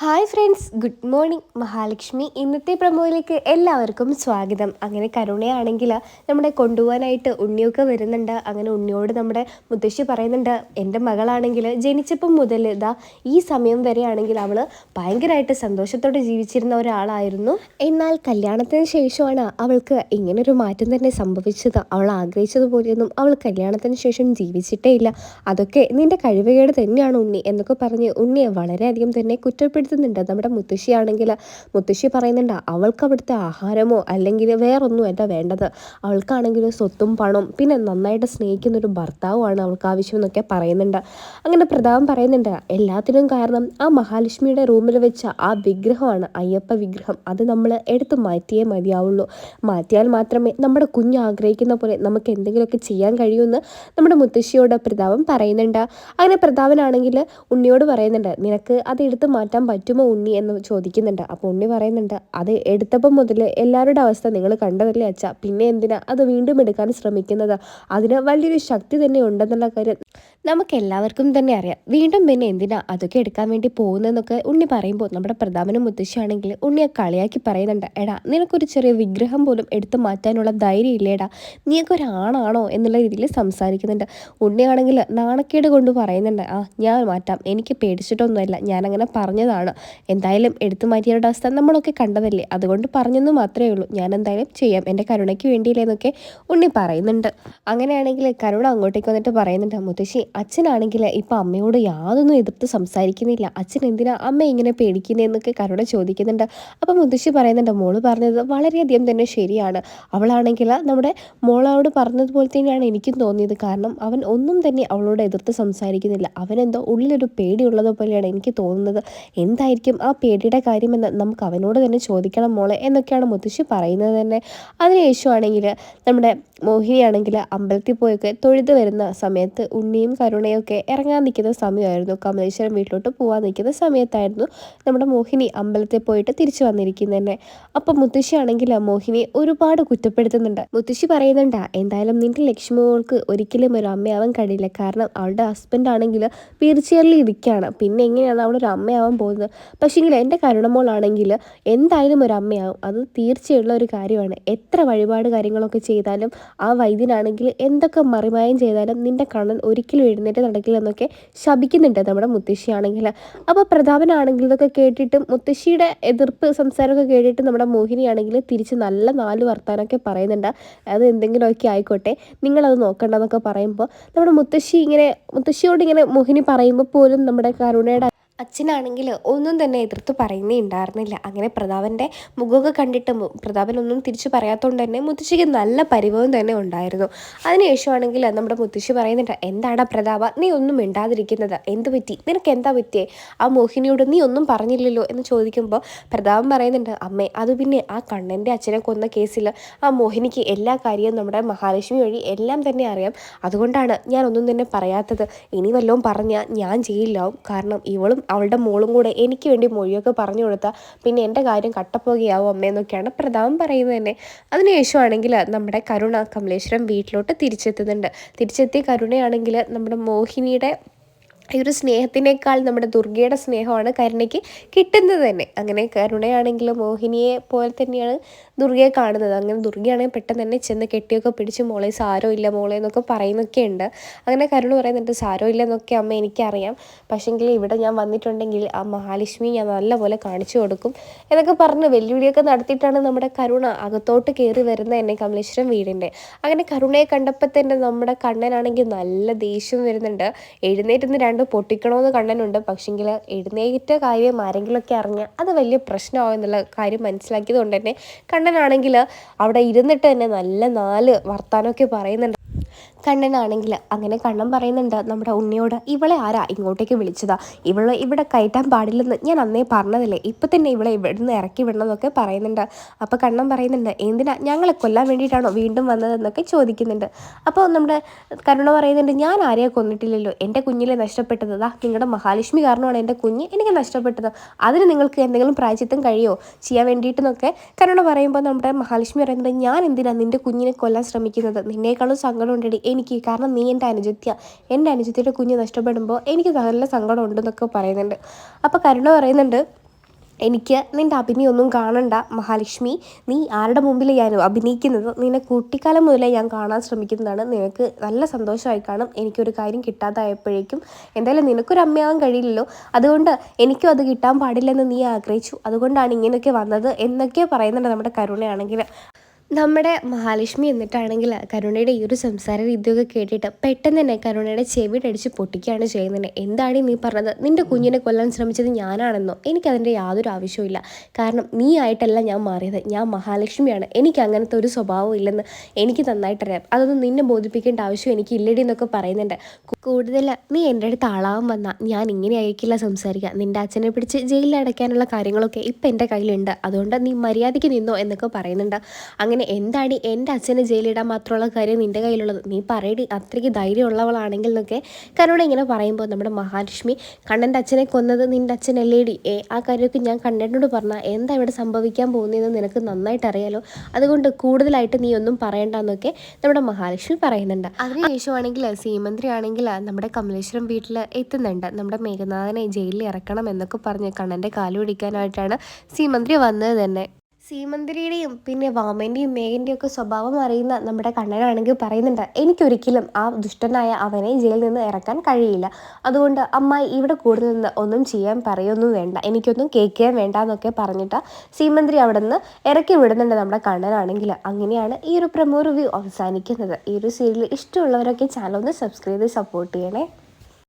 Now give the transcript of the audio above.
Hi friends, good morning. Mahalakshmi ഇന്നത്തെ പ്രമോയിലേക്ക് എല്ലാവർക്കും സ്വാഗതം. അങ്ങനെ കരുണയാണെങ്കിൽ നമ്മുടെ കൊണ്ടുപോകാനായിട്ട് ഉണ്ണിയൊക്കെ വരുന്നുണ്ട്. അങ്ങനെ ഉണ്ണിയോട് നമ്മുടെ മുത്തശ്ശി പറയുന്നുണ്ട്, എൻ്റെ മകളാണെങ്കിൽ ജനിച്ചപ്പം മുതൽ ഇതാ ഈ സമയം വരെ ആണെങ്കിൽ അവൾ ഭയങ്കരമായിട്ട് സന്തോഷത്തോടെ ജീവിച്ചിരുന്ന ഒരാളായിരുന്നു. എന്നാൽ കല്യാണത്തിന് ശേഷമാണ് അവൾക്ക് ഇങ്ങനൊരു മാറ്റം തന്നെ സംഭവിച്ചത്. അവൾ ആഗ്രഹിച്ചതുപോലെയൊന്നും അവൾ കല്യാണത്തിന് ശേഷം ജീവിച്ചിട്ടേ ഇല്ല. അതൊക്കെ നിൻ്റെ കഴിവുകേട് തന്നെയാണ് ഉണ്ണി എന്നൊക്കെ പറഞ്ഞ് ഉണ്ണിയെ വളരെയധികം തന്നെ കുറ്റപ്പെടുത്തുന്നുണ്ട് നമ്മുടെ മുത്തശ്ശിയാണെങ്കിൽ. മുത്തശ്ശി പറയുന്നുണ്ട്, അവൾക്ക് അവിടുത്തെ ആഹാരമോ അല്ലെങ്കിൽ വേറൊന്നുമല്ല വേണ്ടത്. അവൾക്കാണെങ്കിൽ സ്വത്തും പണവും പിന്നെ നന്നായിട്ട് സ്നേഹിക്കുന്നൊരു ഭർത്താവുമാണ് അവൾക്ക് ആവശ്യം എന്നൊക്കെ പറയുന്നുണ്ട്. അങ്ങനെ പ്രതാപൻ പറയുന്നുണ്ട്, എല്ലാത്തിനും കാരണം ആ മഹാലക്ഷ്മിയുടെ റൂമിൽ വെച്ച ആ വിഗ്രഹമാണ്, അയ്യപ്പ വിഗ്രഹം. അത് നമ്മൾ എടുത്ത് മാറ്റിയേ മതിയാവുള്ളൂ. മാറ്റിയാൽ മാത്രമേ നമ്മുടെ കുഞ്ഞ് ആഗ്രഹിക്കുന്ന പോലെ നമുക്ക് എന്തെങ്കിലുമൊക്കെ ചെയ്യാൻ കഴിയുമെന്ന് നമ്മുടെ മുത്തശ്ശിയോട് പ്രതാപൻ പറയുന്നുണ്ട്. അങ്ങനെ പ്രതാപനാണെങ്കിൽ ഉണ്ണിയോട് പറയുന്നുണ്ട്, നിനക്ക് അത് എടുത്ത് മാറ്റാൻ പറ്റുമോ ഉണ്ണി എന്ന് ചോദിക്കുന്നുണ്ട്. അപ്പോൾ ഉണ്ണി പറയുന്നുണ്ട്, അത് എടുത്തപ്പം മുതൽ എല്ലാവരുടെ അവസ്ഥ നിങ്ങൾ കണ്ടതല്ലേ അച്ഛ, പിന്നെ എന്തിനാ അത് വീണ്ടും എടുക്കാൻ ശ്രമിക്കുന്നത്? അതിന് വലിയൊരു ശക്തി തന്നെ ഉണ്ടെന്നുള്ള കാര്യം നമുക്ക് എല്ലാവർക്കും തന്നെ അറിയാം. വീണ്ടും പിന്നെ എന്തിനാ അതൊക്കെ എടുക്കാൻ വേണ്ടി പോകുന്നതെന്നൊക്കെ ഉണ്ണി പറയുമ്പോൾ നമ്മുടെ പ്രതാപനും മുത്തശ്ശിയാണെങ്കിൽ ഉണ്ണിയെ കളിയാക്കി പറയുന്നുണ്ട്, എടാ നിനക്കൊരു ചെറിയ വിഗ്രഹം പോലും എടുത്തു മാറ്റാനുള്ള ധൈര്യം ഇല്ലേടാ, നീയൊക്കെ ഒരാണാണോ എന്നുള്ള രീതിയിൽ സംസാരിക്കുന്നുണ്ട്. ഉണ്ണിയാണെങ്കിൽ നാണക്കേട് കൊണ്ട് പറയുന്നുണ്ട്, ഞാൻ മാറ്റാം, എനിക്ക് പേടിച്ചിട്ടൊന്നുമല്ല, ഞാനങ്ങനെ പറഞ്ഞതാണ്. എന്തായാലും എടുത്തു മാറ്റിയവരുടെ അവസ്ഥ നമ്മളൊക്കെ കണ്ടതല്ലേ, അതുകൊണ്ട് പറഞ്ഞെന്ന് മാത്രമേ ഉള്ളൂ, ഞാൻ എന്തായാലും ചെയ്യാം, എൻ്റെ കരുണയ്ക്ക് വേണ്ടിയില്ലേ എന്നൊക്കെ ഉണ്ണി പറയുന്നുണ്ട്. അങ്ങനെയാണെങ്കിൽ കരുണ അങ്ങോട്ടേക്ക് വന്നിട്ട് പറയുന്നുണ്ട്, മുത്തശ്ശി അച്ഛനാണെങ്കിൽ ഇപ്പം അമ്മയോട് യാതൊന്നും എതിർത്ത് സംസാരിക്കുന്നില്ല, അച്ഛൻ എന്തിനാ അമ്മ ഇങ്ങനെ പേടിക്കുന്നതെന്നൊക്കെ കരുണ ചോദിക്കുന്നുണ്ട്. അപ്പം മുത്തശ്ശി പറയുന്നുണ്ട്, മോള് പറഞ്ഞത് വളരെയധികം തന്നെ ശരിയാണ്. അവളാണെങ്കിൽ നമ്മുടെ മോളോട് പറഞ്ഞതുപോലെ തന്നെയാണ് എനിക്കും തോന്നിയത്. കാരണം അവൻ ഒന്നും തന്നെ അവളോട് എതിർത്ത് സംസാരിക്കുന്നില്ല. അവനെന്തോ ഉള്ളിലൊരു പേടിയുള്ളത് പോലെയാണ് എനിക്ക് തോന്നുന്നത്. എന്തായിരിക്കും ആ പേടിയുടെ കാര്യമെന്ന് നമുക്ക് അവനോട് തന്നെ ചോദിക്കണം മോളെ എന്നൊക്കെയാണ് മുത്തശ്ശി പറയുന്നത് തന്നെ. അതിനുശേഷം ആണെങ്കിൽ നമ്മുടെ മോഹിനിയാണെങ്കിൽ അമ്പലത്തിൽ പോയൊക്കെ തൊഴുത് വരുന്ന സമയത്ത് ഉണ്ണിയും കരുണയൊക്കെ ഇറങ്ങാൻ നിൽക്കുന്ന സമയമായിരുന്നു. കമലേശ്വരം വീട്ടിലോട്ട് പോകാൻ നിൽക്കുന്ന സമയത്തായിരുന്നു നമ്മുടെ മോഹിനി അമ്പലത്തിൽ പോയിട്ട് തിരിച്ചു വന്നിരിക്കുന്നത് തന്നെ. അപ്പം മുത്തശ്ശിയാണെങ്കിൽ മോഹിനിയെ ഒരുപാട് കുറ്റപ്പെടുത്തുന്നുണ്ട്. മുത്തശ്ശി പറയുന്നുണ്ട്, എന്തായാലും നിന്റെ ലക്ഷ്മികൾക്ക് ഒരിക്കലും ഒരു അമ്മയാവാൻ കഴിയില്ല. കാരണം അവളുടെ ഹസ്ബൻഡ് ആണെങ്കിൽ വീൽ ചെയറിൽ ഇരിക്കുകയാണ്, പിന്നെ എങ്ങനെയാണ് അവളൊരു അമ്മയാവാൻ പോകുന്നത്? പക്ഷേങ്കിൽ എൻ്റെ കരുണമോളാണെങ്കിൽ എന്തായാലും ഒരു അമ്മയാവും, അത് തീർച്ചയുള്ള ഒരു കാര്യമാണ്. എത്ര വഴിപാട് കാര്യങ്ങളൊക്കെ ചെയ്താലും ആ വൈദ്യനാണെങ്കിൽ എന്തൊക്കെ മറിമായം ചെയ്താലും നിന്റെ കണ്ണൻ ഒരിക്കലും എഴുന്നേറ്റ് നടക്കില്ല എന്നൊക്കെ ശപിക്കുന്നുണ്ട് നമ്മുടെ മുത്തശ്ശിയാണെങ്കിൽ. അപ്പോൾ പ്രതാപനാണെങ്കിൽ ഇതൊക്കെ കേട്ടിട്ടും മുത്തശ്ശിയുടെ എതിർപ്പ് സംസാരമൊക്കെ കേട്ടിട്ട് നമ്മുടെ മോഹിനിയാണെങ്കിൽ തിരിച്ച് നല്ല 4 വർത്താനമൊക്കെ പറയുന്നുണ്ട്. അത് എന്തെങ്കിലുമൊക്കെ ആയിക്കോട്ടെ, നിങ്ങളത് നോക്കണ്ടെന്നൊക്കെ പറയുമ്പോൾ നമ്മുടെ മുത്തശ്ശിയോട് ഇങ്ങനെ മോഹിനി പറയുമ്പോൾ പോലും നമ്മുടെ കരുണയുടെ അച്ഛനാണെങ്കിൽ ഒന്നും തന്നെ എതിർത്ത് പറയുന്നേ ഉണ്ടായിരുന്നില്ല. അങ്ങനെ പ്രതാപൻ്റെ മുഖമൊക്കെ കണ്ടിട്ട് പ്രതാപനൊന്നും തിരിച്ചു പറയാത്തതുകൊണ്ട് തന്നെ മുത്തശ്ശിക്ക് നല്ല പരിഭവം തന്നെ ഉണ്ടായിരുന്നു. അതിനുശേഷമാണെങ്കിൽ നമ്മുടെ മുത്തശ്ശി പറയുന്നുണ്ട്, എന്താടാ പ്രതാപ നീ ഒന്നും മിണ്ടാതിരിക്കുന്നത്, എന്ത് പറ്റി, നിനക്ക് എന്താ പറ്റിയേ? ആ മോഹിനിയോട് നീ ഒന്നും പറഞ്ഞില്ലല്ലോ എന്ന് ചോദിക്കുമ്പോൾ പ്രതാപൻ പറയുന്നുണ്ട്, അമ്മേ അത് പിന്നെ ആ കണ്ണൻ്റെ അച്ഛനെ കൊന്ന കേസിൽ ആ മോഹിനിക്ക് എല്ലാ കാര്യവും നമ്മുടെ മഹാലക്ഷ്മി വഴി എല്ലാം തന്നെ അറിയാം. അതുകൊണ്ടാണ് ഞാൻ ഒന്നും തന്നെ പറയാത്തത്. ഇനി വല്ലതും പറഞ്ഞാൽ ഞാൻ ജയിലിലാവും. കാരണം ഇവളും അവളുടെ മോളും കൂടെ എനിക്ക് വേണ്ടി മൊഴിയൊക്കെ പറഞ്ഞു കൊടുത്താൽ പിന്നെ എൻ്റെ കാര്യം കട്ടപ്പോകുകയാവും അമ്മയെന്നൊക്കെയാണ് പ്രതാപൻ പറയുന്നത് തന്നെ. അതിനുശേഷമാണെങ്കിൽ നമ്മുടെ കരുണ കമലേശ്വരം വീട്ടിലോട്ട് തിരിച്ചെത്തിയ കരുണയാണെങ്കിൽ നമ്മുടെ മോഹിനിയുടെ ഈ ഒരു സ്നേഹത്തിനേക്കാൾ നമ്മുടെ ദുർഗയുടെ സ്നേഹമാണ് കരുണയ്ക്ക് കിട്ടുന്നത് തന്നെ. അങ്ങനെ കരുണയാണെങ്കിൽ മോഹിനിയെ പോലെ തന്നെയാണ് ദുർഗയെ കാണുന്നത്. അങ്ങനെ ദുർഗയാണെങ്കിൽ പെട്ടെന്ന് തന്നെ ചെന്ന് കെട്ടിയൊക്കെ പിടിച്ച് മോളെ സാരമില്ല മോളെ എന്നൊക്കെ പറയുന്നൊക്കെ ഉണ്ട്. അങ്ങനെ കരുണ പറയുന്നുണ്ട്, സാരമില്ല എന്നൊക്കെ അമ്മ എനിക്കറിയാം, പക്ഷേങ്കിൽ ഇവിടെ ഞാൻ വന്നിട്ടുണ്ടെങ്കിൽ ആ മഹാലക്ഷ്മി ഞാൻ നല്ലപോലെ കാണിച്ചു കൊടുക്കും എന്നൊക്കെ പറഞ്ഞ് വെല്ലുവിളിയൊക്കെ നടത്തിയിട്ടാണ് നമ്മുടെ കരുണ അകത്തോട്ട് കയറി വരുന്നത് തന്നെ കമലേശ്വരം വീടിൻ്റെ. അങ്ങനെ കരുണയെ കണ്ടപ്പോൾ തന്നെ നമ്മുടെ കണ്ണനാണെങ്കിൽ നല്ല ദേഷ്യം വരുന്നുണ്ട്. എഴുന്നേറ്റ് രണ്ട് പൊട്ടിക്കണമെന്ന് കണ്ണനുണ്ട്. പക്ഷെങ്കിൽ എഴുന്നേറ്റ കാര്യം ആരെങ്കിലുമൊക്കെ അറിഞ്ഞാൽ അത് വലിയ പ്രശ്നമാവും എന്നുള്ള കാര്യം മനസ്സിലാക്കിയത് കൊണ്ട് തന്നെ കണ്ണനാണെങ്കിൽ അവിടെ ഇരുന്നിട്ട് തന്നെ നല്ല 4 വർത്താനമൊക്കെ പറയുന്നുണ്ട്. കണ്ണനാണെങ്കിൽ അങ്ങനെ കണ്ണൻ പറയുന്നുണ്ട് നമ്മുടെ ഉണ്ണിയോട്, ഇവളെ ആരാ ഇങ്ങോട്ടേക്ക് വിളിച്ചതാ, ഇവളെ ഇവിടെ കയറ്റാൻ പാടില്ലെന്ന് ഞാൻ അന്നേ പറഞ്ഞതല്ലേ, ഇപ്പം തന്നെ ഇവളെ ഇവിടുന്ന് ഇറക്കി വിടണമെന്നൊക്കെ പറയുന്നുണ്ട്. അപ്പോൾ കണ്ണൻ പറയുന്നുണ്ട്, എന്തിനാ ഞങ്ങളെ കൊല്ലാൻ വേണ്ടിയിട്ടാണോ വീണ്ടും വന്നതെന്നൊക്കെ ചോദിക്കുന്നുണ്ട്. അപ്പോൾ നമ്മുടെ കരുണ പറയുന്നുണ്ട്, ഞാൻ ആരെയും കൊന്നിട്ടില്ലല്ലോ, എൻ്റെ കുഞ്ഞിലെ നഷ്ടപ്പെട്ടതാ നിങ്ങളുടെ മഹാലക്ഷ്മി കാരണമാണ് എൻ്റെ കുഞ്ഞ് എനിക്ക് നഷ്ടപ്പെട്ടത്, അതിന് നിങ്ങൾക്ക് എന്തെങ്കിലും പ്രായച്ചിത്തം കഴിയോ ചെയ്യാൻ വേണ്ടിയിട്ടെന്നൊക്കെ കരുണ പറയുമ്പോൾ നമ്മുടെ മഹാലക്ഷ്മി പറയുന്നുണ്ട്, ഞാൻ എന്തിനാ നിൻ്റെ കുഞ്ഞിനെ കൊല്ലാൻ ശ്രമിക്കുന്നത്, നിന്നേക്കാളും സങ്കടം ഉണ്ടെടി എനിക്ക്, കാരണം നീ എൻ്റെ അനുജത്തിയുടെ കുഞ്ഞ് നഷ്ടപ്പെടുമ്പോൾ എനിക്ക് നല്ല സങ്കടം ഉണ്ടെന്നൊക്കെ പറയുന്നുണ്ട്. അപ്പോൾ കരുണ പറയുന്നുണ്ട്, എനിക്ക് നിൻ്റെ അഭിനയമൊന്നും കാണണ്ട മഹാലക്ഷ്മി. നീ ആരുടെ മുമ്പിൽ ഞാൻ അഭിനയിക്കുന്നത്? നിന്നെ കുട്ടിക്കാലം മുതലേ ഞാൻ കാണാൻ ശ്രമിക്കുന്നതാണ്. നിനക്ക് നല്ല സന്തോഷമായി കാണും എനിക്കൊരു കാര്യം കിട്ടാതായപ്പോഴേക്കും. എന്തായാലും നിനക്കൊരു അമ്മയാവാൻ കഴിയില്ലല്ലോ, അതുകൊണ്ട് എനിക്കും അത് കിട്ടാൻ പാടില്ലെന്ന് നീ ആഗ്രഹിച്ചു, അതുകൊണ്ടാണ് ഇങ്ങനെയൊക്കെ വന്നത് എന്നൊക്കെ പറയുന്നുണ്ട് നമ്മുടെ കരുണയാണെങ്കിൽ. നമ്മുടെ മഹാലക്ഷ്മി എന്നിട്ടാണെങ്കിൽ കരുണയുടെ ഈ ഒരു സംസാര രീതിയൊക്കെ കേട്ടിട്ട് പെട്ടെന്ന് തന്നെ കരുണയുടെ ചെവിടടിച്ച് പൊട്ടിക്കുകയാണ് ചെയ്യുന്നത്. എന്താണ് നീ പറഞ്ഞത്? നിൻ്റെ കുഞ്ഞിനെ കൊല്ലാൻ ശ്രമിച്ചത് ഞാനാണെന്നോ? എനിക്കതിൻ്റെ യാതൊരു ആവശ്യമില്ല. കാരണം നീ ആയിട്ടല്ല ഞാൻ മാറിയത്, ഞാൻ മഹാലക്ഷ്മിയാണ്. എനിക്ക് അങ്ങനത്തെ ഒരു സ്വഭാവം ഇല്ലെന്ന് എനിക്ക് നന്നായിട്ടറിയാം. അതൊന്നും നിന്നെ ബോധിപ്പിക്കേണ്ട ആവശ്യം എനിക്ക് ഇല്ലടി എന്നൊക്കെ പറയുന്നുണ്ട്. കൂടുതൽ നീ എൻ്റെ അടുത്ത് ആളാവാൻ വന്നാൽ ഞാൻ ഇങ്ങനെ ആയിരിക്കില്ല സംസാരിക്കുക. നിൻ്റെ അച്ഛനെ പിടിച്ച് ജയിലിൽ അടയ്ക്കാനുള്ള കാര്യങ്ങളൊക്കെ ഇപ്പം എൻ്റെ കയ്യിലുണ്ട്, അതുകൊണ്ട് നീ മര്യാദയ്ക്ക് നിന്നോ എന്നൊക്കെ പറയുന്നുണ്ട്. അങ്ങനെ എന്താണ് എൻ്റെ അച്ഛനെ ജയിലിടാൻ മാത്രമുള്ള കാര്യം നിൻ്റെ കയ്യിലുള്ളത്? നീ പറയടി, അത്രയ്ക്ക് ധൈര്യമുള്ളവളാണെങ്കിൽ എന്നൊക്കെ കരുണ ഇങ്ങനെ പറയുമ്പോൾ നമ്മുടെ മഹാലക്ഷ്മി, കണ്ണൻ്റെ അച്ഛനെ കൊന്നത് നിൻ്റെ അച്ഛനല്ലേടി? ആ കാര്യമൊക്കെ ഞാൻ കണ്ണനോട് പറഞ്ഞാൽ എന്താ ഇവിടെ സംഭവിക്കാൻ പോകുന്നതെന്ന് നിനക്ക് നന്നായിട്ട് അറിയാലോ, അതുകൊണ്ട് കൂടുതലായിട്ട് നീ ഒന്നും പറയണ്ടെന്നൊക്കെ നമ്മുടെ മഹാലക്ഷ്മി പറയുന്നുണ്ട്. അതിനുശേഷമാണെങ്കിൽ സീമന്ത്രി ആണെങ്കിൽ നമ്മുടെ കമലേശ്വരം വീട്ടിൽ എത്തുന്നുണ്ട്. നമ്മുടെ മേഘനാഥനെ ജയിലിൽ ഇറക്കണം എന്നൊക്കെ പറഞ്ഞ് കണ്ണൻ്റെ കാല് പിടിക്കാനായിട്ടാണ് സീമന്ത്രി വന്നത് തന്നെ. സീമന്തിരിയുടെയും പിന്നെ വാമേൻ്റെയും മേഘൻ്റെയും ഒക്കെ സ്വഭാവം അറിയുന്ന നമ്മുടെ കണ്ണനാണെങ്കിൽ പറയുന്നുണ്ട്, എനിക്കൊരിക്കലും ആ ദുഷ്ടനായ അവനെ ജയിലിൽ നിന്ന് ഇറക്കാൻ കഴിയില്ല, അതുകൊണ്ട് അമ്മായി ഇവിടെ കൂടുതൽ നിന്ന് ഒന്നും ചെയ്യാൻ പറയൊന്നും വേണ്ട, എനിക്കൊന്നും കേൾക്കാൻ വേണ്ട എന്നൊക്കെ പറഞ്ഞിട്ട് സീമന്ത്രി അവിടെ നിന്ന് ഇറക്കി വിടുന്നുണ്ട് നമ്മുടെ കണ്ണനാണെങ്കിൽ. അങ്ങനെയാണ് ഈ ഒരു പ്രമോ റിവ്യൂ അവസാനിക്കുന്നത്. ഈ ഒരു സീരിയൽ ഇഷ്ടമുള്ളവരൊക്കെ ചാനൽ ഒന്ന് സബ്സ്ക്രൈബ് ചെയ്ത് സപ്പോർട്ട് ചെയ്യണേ.